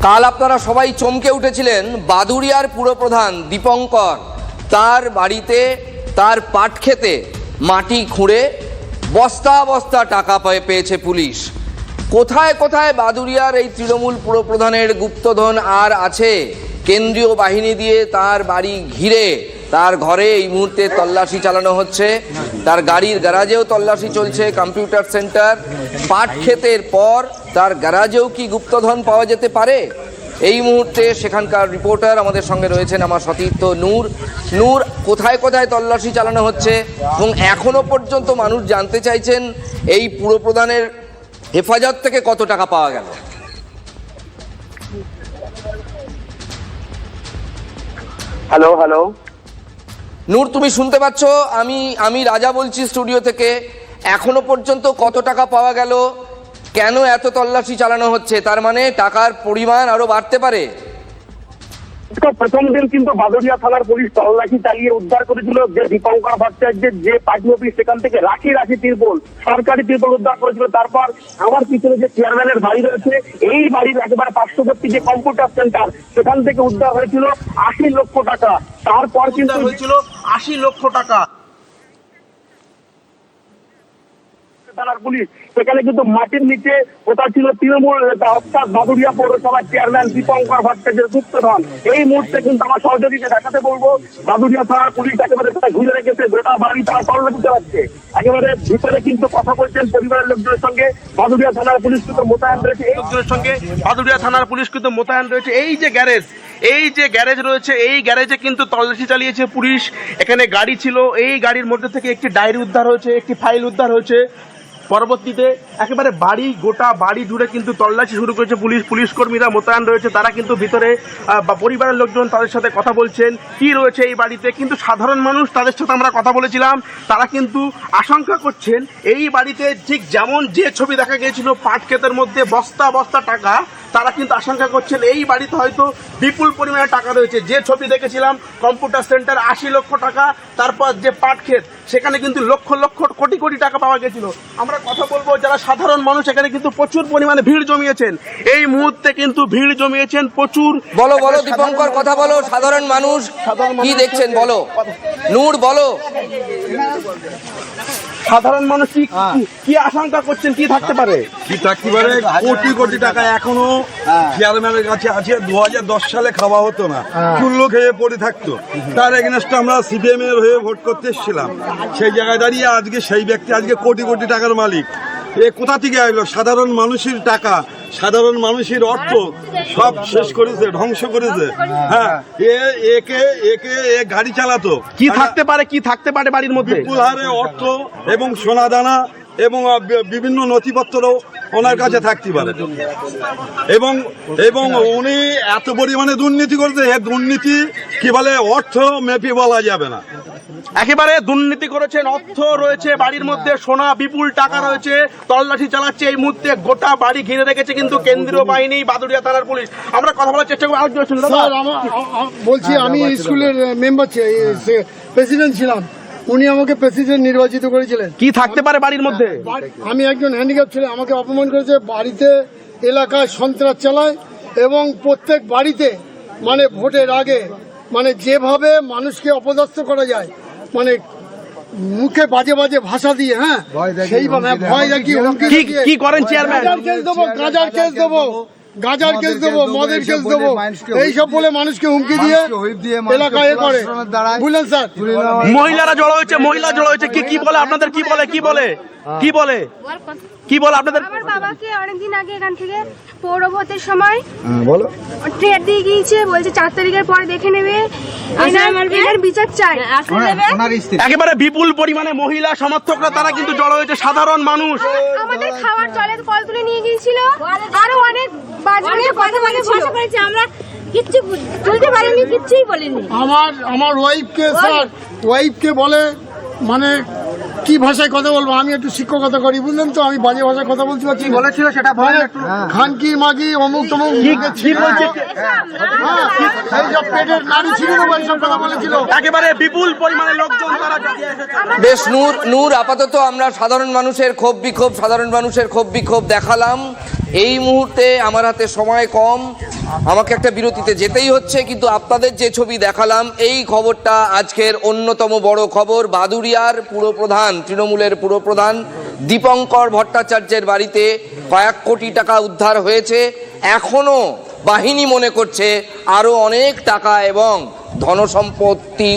কাল আপনারা সবাই চমকে উঠেছিলেন বাদুড়িয়ার পুরপ্রধান দীপঙ্কর তার বাড়িতে তার পাট খেতে মাটি খুঁড়ে বস্তা বস্তা টাকা পেয়েছে পুলিশ। কোথায় কোথায় বাদুড়িয়ার এই তৃণমূল পুরপ্রধানের গুপ্তধন আর আছে? কেন্দ্রীয় বাহিনী দিয়ে তার বাড়ি ঘিরে তার ঘরে এই মুহূর্তে তল্লাশি চালানো হচ্ছে, তার গাড়ির গ্যারাজেও তল্লাশি চলছে, কম্পিউটার সেন্টার, পাট ক্ষেতের পর তার গ্যারাজেও কি গুপ্তধন পাওয়া যেতে পারে? এই মুহূর্তে সেখানকার রিপোর্টার আমাদের সঙ্গে রয়েছেন আমার সতীর্থ নূর। নূর, কোথায় কোথায় তল্লাশি চালানো হচ্ছে এবং এখনো পর্যন্ত মানুষ জানতে চাইছেন এই পুরপ্রধানের হেফাজত থেকে কত টাকা পাওয়া গেল? হ্যালো হ্যালো নূর, তুমি শুনতে পাচ্ছ? আমি রাজা বলছি স্টুডিও থেকে। এখনো পর্যন্ত কত টাকা পাওয়া গেল? কেন এত তল্লাশি চালানো হচ্ছে? তার মানে টাকার পরিমাণ আরো বাড়তে পারে। প্রথম দিন কিন্তু বাদুড়িয়া থানার পুলিশ তল্লাশি চালিয়ে উদ্ধার করেছিল যে দীপঙ্কর ভট্টাচার্যের যে পার্টি অফিস, সেখান থেকে রাশি রাশি তিরপল, সরকারি তিরপল উদ্ধার করেছিল। তারপর আমার পিছনে যে চেয়ারম্যানের বাড়ি রয়েছে, এই বাড়ির একেবারে পার্শ্ববর্তী যে কম্পিউটার সেন্টার, সেখান থেকে উদ্ধার হয়েছিল ৮০ লক্ষ টাকা। তারপর কিন্তু হয়েছিল ৮০ লক্ষ টাকা। থানার পুলিশ সেখানে কিন্তু মাটির নিচে ওটা ছিল তৃণমূল নেতা অর্থাৎ বাদুড়িয়া পৌরসভার চেয়ারম্যান দীপঙ্কর ভট্টাচার্যের গুপ্তধন। এই মুহূর্তে কিন্তু আমার সহযোগীকে দেখাতে বলবো, বাদুড়িয়া থানার পুলিশ একেবারে ঘুরে রেখেছে, গোটা বাড়ি তারা তল্লাশি চালাচ্ছে। একেবারে ভিতরে কিন্তু কথা বলছেন পরিবারের লোকজনের সঙ্গে। বাদুড়িয়া থানার পুলিশ কিন্তু মোতায়েন রয়েছে এই লোকজনের সঙ্গে। বাদুড়িয়া থানার পুলিশ কিন্তু মোতায়েন রয়েছে। এই যে গ্যারেজ রয়েছে, এই গ্যারেজে কিন্তু তল্লাশি চালিয়েছে পুলিশ। এখানে গাড়ি ছিল, এই গাড়ির মধ্যে থেকে একটি ডায়েরি উদ্ধার হয়েছে, একটি ফাইল উদ্ধার হয়েছে। পরবর্তীতে একেবারে গোটা বাড়ি জুড়ে কিন্তু তল্লাশি শুরু করেছে পুলিশ কর্মীরা মোতায়েন রয়েছে। তারা কিন্তু ভিতরে পরিবারের লোকজন তাদের সাথে কথা বলছেন কি রয়েছে এই বাড়িতে। কিন্তু সাধারণ মানুষ, তাদের সাথে আমরা কথা বলেছিলাম, তারা কিন্তু আশঙ্কা করছেন এই বাড়িতে ঠিক যেমন যে ছবি দেখা গিয়েছিল পাট ক্ষেতের মধ্যে বস্তা বস্তা টাকা, তারা কিন্তু আশঙ্কা করছেন এই বাড়িতে হয়তো বিপুল পরিমাণে টাকা রয়েছে। যে ছবি দেখেছিলাম কম্পিউটার সেন্টার ৮০ লক্ষ টাকা, তারপর যে পাট ক্ষেত সেখানে কিন্তু লক্ষ লক্ষ কোটি কোটি টাকা পাওয়া গেছিল। আমরা কথা বলবো যারা সাধারণ মানুষ, এখানে কিন্তু প্রচুর পরিমাণে ভিড় জমিয়েছেন, এই মুহূর্তে কিন্তু ভিড় জমিয়েছেন প্রচুর। বলো দীপঙ্কর, কথা বলো। সাধারণ মানুষ কি দেখছেন বলো। নূর, বলো। সাধারণ মানুষ কি আশঙ্কা করছেন, কি থাকতে পারে? কোটি কোটি টাকা এখনো চেয়ারম্যানের কাছে আছে। 2010 সালে খাওয়া হতো না, চুল্লো খেয়ে পড়ে থাকতো। তার এগেনস্টে আমরা সিপিএম এর হয়ে ভোট করতে এসেছিলাম। সেই জায়গায় দাঁড়িয়ে আজকে সেই ব্যক্তি আজকে কোটি কোটি টাকার মালিক। এ কোথা থেকে আসলো? সাধারণ মানুষের টাকা, সাধারণ মানুষের অর্থ সব শেষ করেছে, ধ্বংস করেছে। হ্যাঁ, এ গাড়ি চালাতো। কি থাকতে পারে বাড়ির মধ্যে? বিপুল হারে অর্থ এবং সোনা দানা এবং বিভিন্ন নথিপত্র ওনার কাছে থাকতে পারে। এবং উনি এত পরিমাণে দুর্নীতি করছে, এর দুর্নীতি কি বলে অর্থ মেপে বলা যাবে না। একেবারে দুর্নীতি করেছেন, অর্থ রয়েছে বাড়ির মধ্যে, সোনা বিপুল টাকা রয়েছে। তল্লাশি চালাচ্ছে এই মুহূর্তে, গোটা বাড়ি ঘিরে রেখেছে কিন্তু কেন্দ্রীয় বাহিনী, বাদুড়িয়া থানার পুলিশ। আমরা কথা বলার চেষ্টা করবো। বলছি, আমি স্কুলের মেম্বার প্রেসিডেন্ট ছিলাম, উনি আমাকে প্রেসিডেন্ট নির্বাচিত করেছিলেন। কি থাকতে পারে বাড়ির মধ্যে? আমি একজন হ্যান্ডিক্যাপ ছেলে, আমাকে অপমান করেছে, বাড়িতে এলাকায় সন্ত্রাস চালায় এবং প্রত্যেক বাড়িতে মানে ভোটের আগে মানে যেভাবে মানুষকে অপদস্থ করা যায়, মানে মুখে বাজে বাজে ভাষা দিয়ে, হ্যাঁ সেইভাবে ভয় দেখিয়ে কি করেন চেয়ারম্যান? গাঁজার কেস দেবো, গাঁজার কেস দেবো, মদের কেস দেবো, এইসব বলে মানুষকে হুমকি দিয়ে এলাকায় করে। বুঝলেন স্যার? মহিলারা জড়ো হয়েছে, কি বলে আপনাদের? কি বলে আপনাদের? আমার বাবাকে অনেকদিন আগে এখান থেকে পৌর ভোটের সময় ট্রেড দিয়ে গিয়েছে, বলছে 4 তারিখের পরে দেখে নেবে, এনার বিচার চাই। একেবারে বিপুল পরিমাণে মহিলা সমর্থকরা তারা কিন্তু জড়ো হয়েছে, সাধারণ মানুষ। আমাদের খাওয়ার জলের কল তুলে নিয়ে গিয়েছিল, আরো অনেক বাজে কথা বলেছিল, আমরা কিচ্ছু তুলতে পারিনি, কিচ্ছুই বলিনি। আমার ওয়াইফকে বলে, মানে কি ভাষায় কথা বলবো, আমি একটু শিক্ষকতা করি, বুঝলেন তো, আমি বাজে ভাষায় কথা বলতে পারছি। বলেছিল সেটা খানকি মাগি অমুক তমুক এইসব পেটের নারী ছিল, এইসব কথা বলেছিল। একেবারে বিপুল পরিমাণে লোকজন তারা। বেশ নূর, আপাতত আমরা সাধারণ মানুষের ক্ষোভ বিক্ষোভ দেখালাম। এই মুহূর্তে আমার হাতে সময় কম, আমাকে একটা বিরতিতে যেতেই হচ্ছে, কিন্তু আপনাদের যে ছবি দেখালাম এই খবরটা আজকের অন্যতম বড় খবর। বাদুড়িয়ার পুরপ্রধান, তৃণমূলের পুরপ্রধান দীপঙ্কর ভট্টাচার্যের বাড়িতে কয়েক কোটি টাকা উদ্ধার হয়েছে। এখনো বাহিনী মনে করছে আরো অনেক টাকা এবং ধনসম্পত্তি